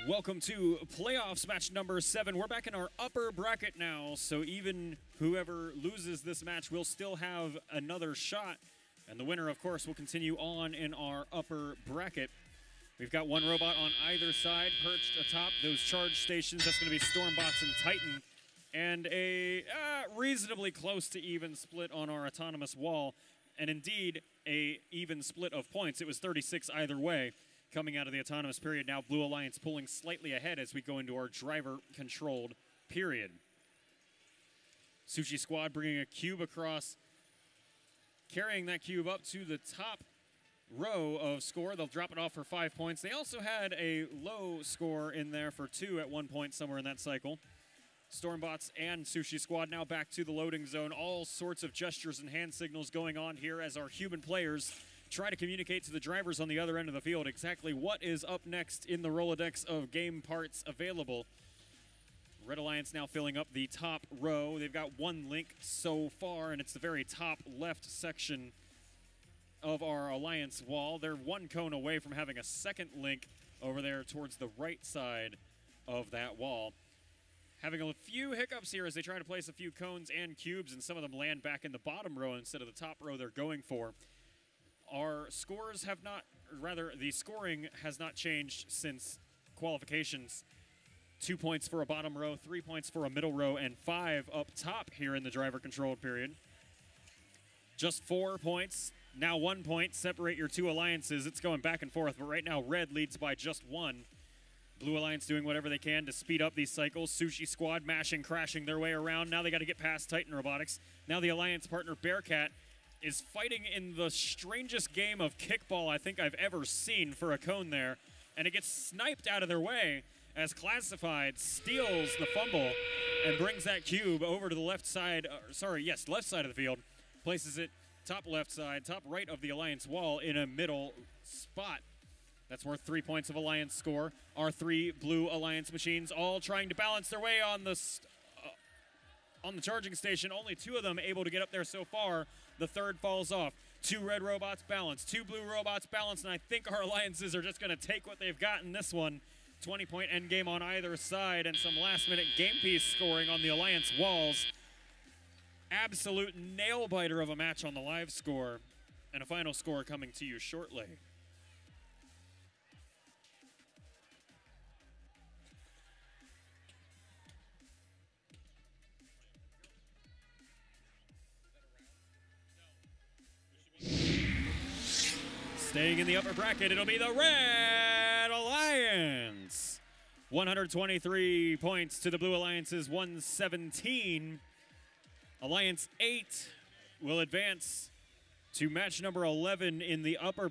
Welcome to playoffs match number 7. We're back in our upper bracket now, so even whoever loses this match will still have another shot. And the winner, of course, will continue on in our upper bracket. We've got one robot on either side perched atop those charge stations. That's going to be Stormbots and Titan. And a reasonably close to even split on our autonomous wall. And indeed, a even split of points. It was 36 either way. Coming out of the autonomous period, now Blue Alliance pulling slightly ahead as we go into our driver-controlled period. Sushi Squad bringing a cube across, carrying that cube up to the top row of score. They'll drop it off for 5 points. They also had a low score in there for 2 at one point somewhere in that cycle. Stormbots and Sushi Squad now back to the loading zone. All sorts of gestures and hand signals going on here as our human players try to communicate to the drivers on the other end of the field exactly what is up next in the Rolodex of game parts available. Red Alliance now filling up the top row. They've got one link so far, and it's the very top left section of our Alliance wall. They're one cone away from having a second link over there towards the right side of that wall. Having a few hiccups here as they try to place a few cones and cubes, and some of them land back in the bottom row instead of the top row they're going for. Our scores have not, or rather, the scoring has not changed since qualifications. 2 points for a bottom row, 3 points for a middle row, and 5 up top here in the driver-controlled period. Just 4 points, now 1 point, separate your two alliances. It's going back and forth, but right now Red leads by just 1. Blue Alliance doing whatever they can to speed up these cycles. Sushi Squad mashing, crashing their way around. Now they got to get past Titan Robotics. Now the Alliance partner Bearcat is fighting in the strangest game of kickball I think I've ever seen for a cone there. And it gets sniped out of their way as Classified steals the fumble and brings that cube over to the left side, left side of the field. Places it top left side, top right of the Alliance wall in a middle spot. That's worth 3 points of Alliance score. Our 3 Blue Alliance machines all trying to balance their way on the charging station. Only 2 of them able to get up there so far. The third falls off. 2 red robots balance, 2 blue robots balance, and I think our alliances are just going to take what they've got in this one. 20-point endgame on either side, and some last-minute game piece scoring on the Alliance walls. Absolute nail-biter of a match on the live score, and a final score coming to you shortly. Staying in the upper bracket, it'll be the Red Alliance. 123 points to the Blue Alliance's 117. Alliance 8 will advance to match number 11 in the upper bracket.